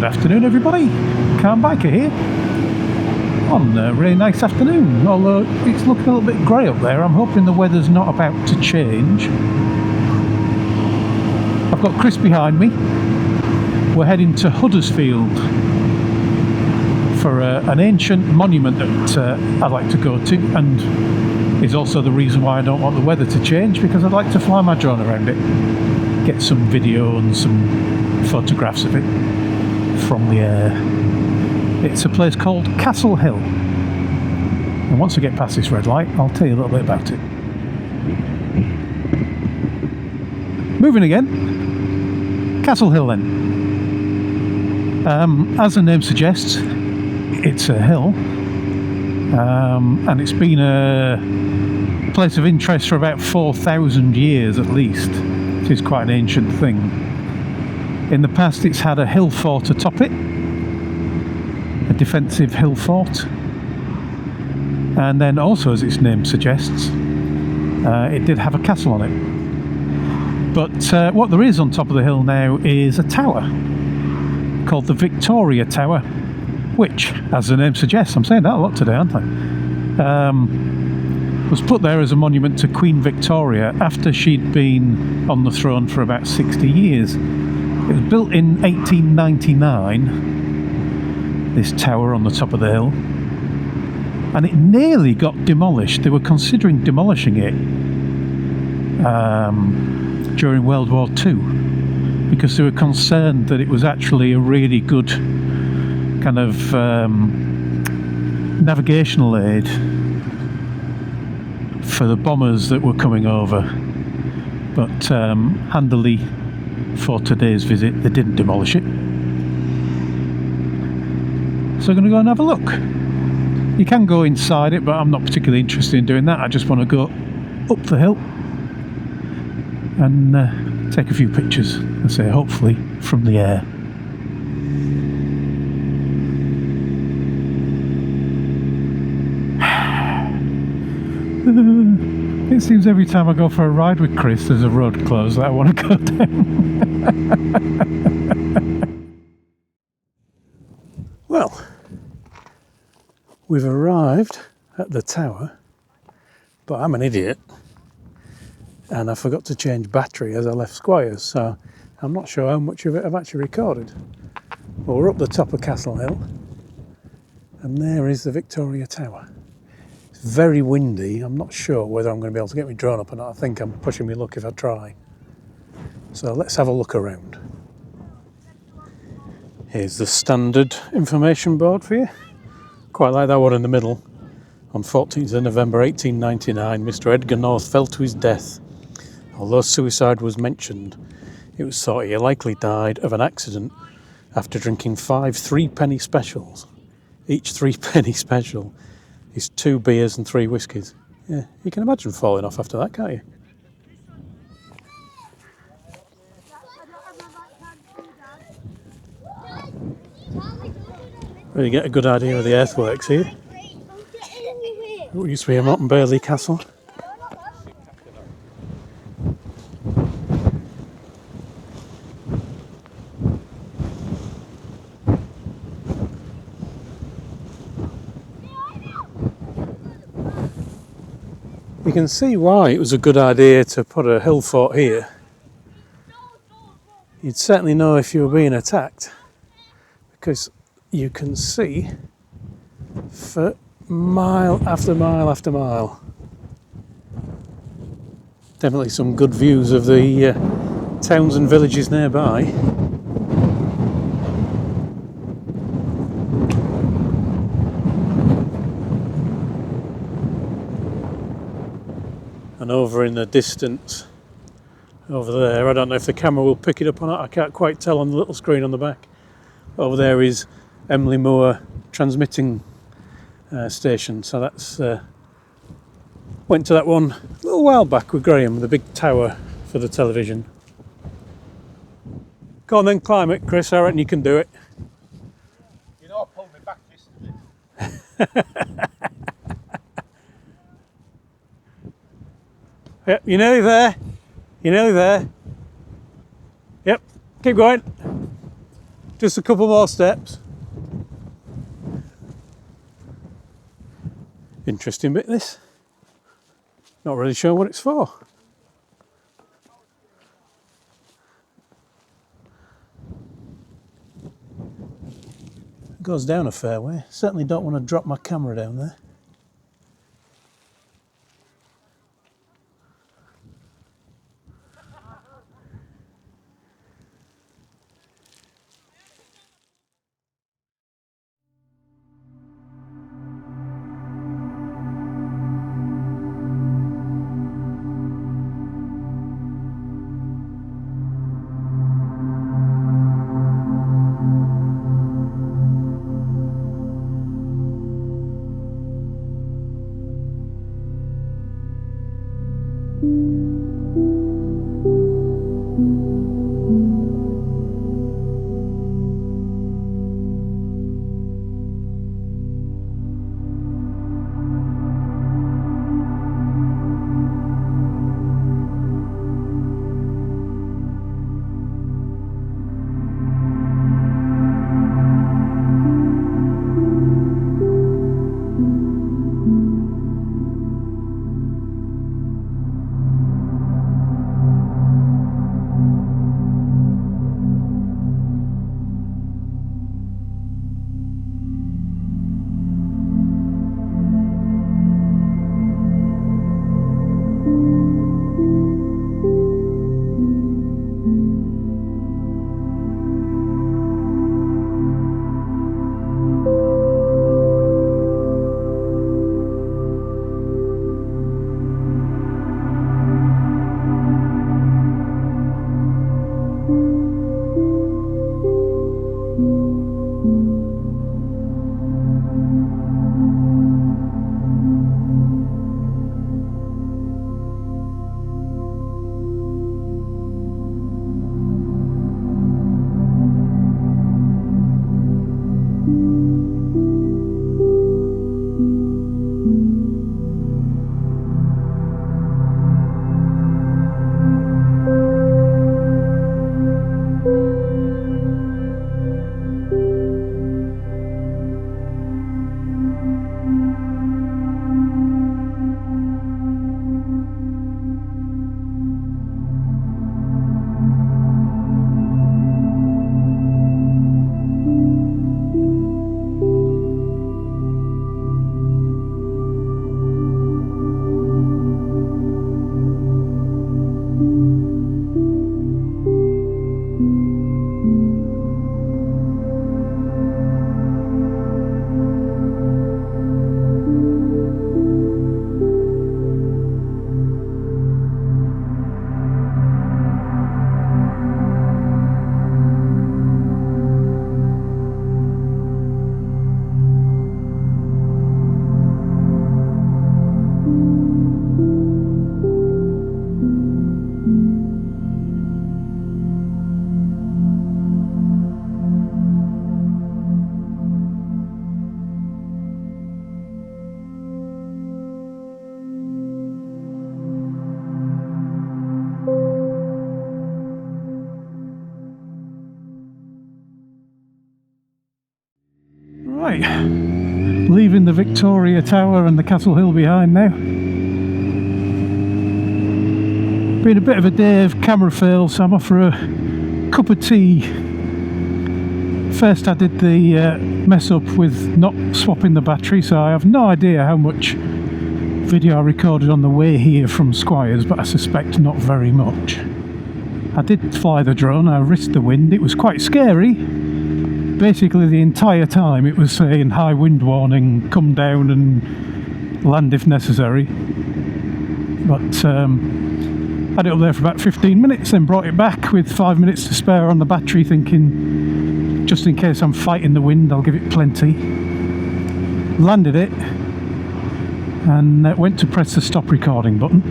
Good afternoon, everybody. Car Biker here on a really nice afternoon, although it's looking a little bit grey up there. I'm hoping the weather's not about to change. I've got Chris behind me. We're heading to Huddersfield for an ancient monument that I'd like to go to, and is also the reason why I don't want the weather to change, because I'd like to fly my drone around it, get some video and some photographs of it from the air. It's a place called Castle Hill, and once I get past this red light I'll tell you a little bit about it. Moving again, Castle Hill then. As the name suggests, it's a hill, and it's been a place of interest for about 4,000 years at least. It is quite an ancient thing. In the past it's had a hill fort atop it, a defensive hill fort, and then also, as its name suggests, it did have a castle on it. But what there is on top of the hill now is a tower called the Victoria Tower, which, as the name suggests, I'm saying that a lot today, aren't I? Was put there as a monument to Queen Victoria after she'd been on the throne for about 60 years. It was built in 1899, this tower on the top of the hill, and it nearly got demolished. They were considering demolishing it during World War II, because they were concerned that it was actually a really good kind of navigational aid for the bombers that were coming over. But handily, for today's visit, they didn't demolish it. So I'm going to go and have a look. You can go inside it, but I'm not particularly interested in doing that. I just want to go up the hill and take a few pictures, I say, hopefully from the air. It seems every time I go for a ride with Chris there's a road closed that I want to go down. Well, we've arrived at the tower, but I'm an idiot and I forgot to change battery as I left Squires, so I'm not sure how much of it I've actually recorded. Well, we're up the top of Castle Hill and there is the Victoria Tower. Very windy. I'm not sure whether I'm going to be able to get my drone up or not. I think I'm pushing my luck if I try. So let's have a look around. Here's the standard information board for you. Quite like that one in the middle. On 14th of November 1899, Mr. Edgar North fell to his death. Although suicide was mentioned, it was thought he likely died of an accident after drinking 5 3-penny specials. Each 3-penny special is 2 beers and 3 whiskies. Yeah, you can imagine falling off after that, can't you? Really get a good idea of the earthworks here. It used to be a Motte and Bailey castle. You can see why it was a good idea to put a hill fort here. You'd certainly know if you were being attacked, because you can see for mile after mile after mile. Definitely some good views of the towns and villages nearby. And over in the distance, over there, I don't know if the camera will pick it up or not, I can't quite tell on the little screen on the back. Over there is Emily Moore transmitting station, so that's went to that one a little while back with Graham, the big tower for the television. Go on then, climb it, Chris, I reckon you can do it. You know I pulled me back yesterday. Yep, you're nearly there. You're nearly there. Yep, keep going. Just a couple more steps. Interesting bit, this. Not really sure what it's for. It goes down a fair way. Certainly don't want to drop my camera down there. Right, leaving the Victoria Tower and the Castle Hill behind now. Been a bit of a day of camera fail, so I'm off for a cup of tea. First I did the mess up with not swapping the battery, so I have no idea how much video I recorded on the way here from Squires, but I suspect not very much. I did fly the drone, I risked the wind, it was quite scary. Basically the entire time it was saying high wind warning, come down and land if necessary. But had it up there for about 15 minutes, then brought it back with 5 minutes to spare on the battery, thinking just in case I'm fighting the wind I'll give it plenty. Landed it and went to press the stop recording button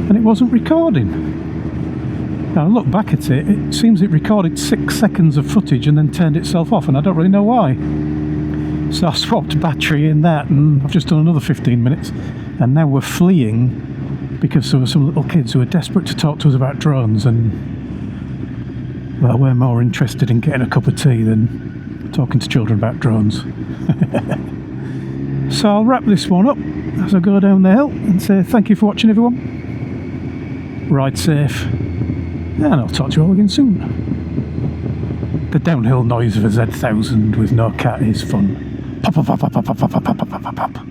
and it wasn't recording. Now I look back at it, it seems it recorded 6 seconds of footage and then turned itself off, and I don't really know why. So I swapped battery in that and I've just done another 15 minutes, and now we're fleeing because there were some little kids who were desperate to talk to us about drones, and But we're more interested in getting a cup of tea than talking to children about drones. So I'll wrap this one up as I go down the hill and say thank you for watching, everyone. Ride safe, and I'll talk to you all again soon. The downhill noise of a Z1000 with no cat is fun. Pop, pop, pop, pop, pop, pop, pop, pop, pop, pop, pop.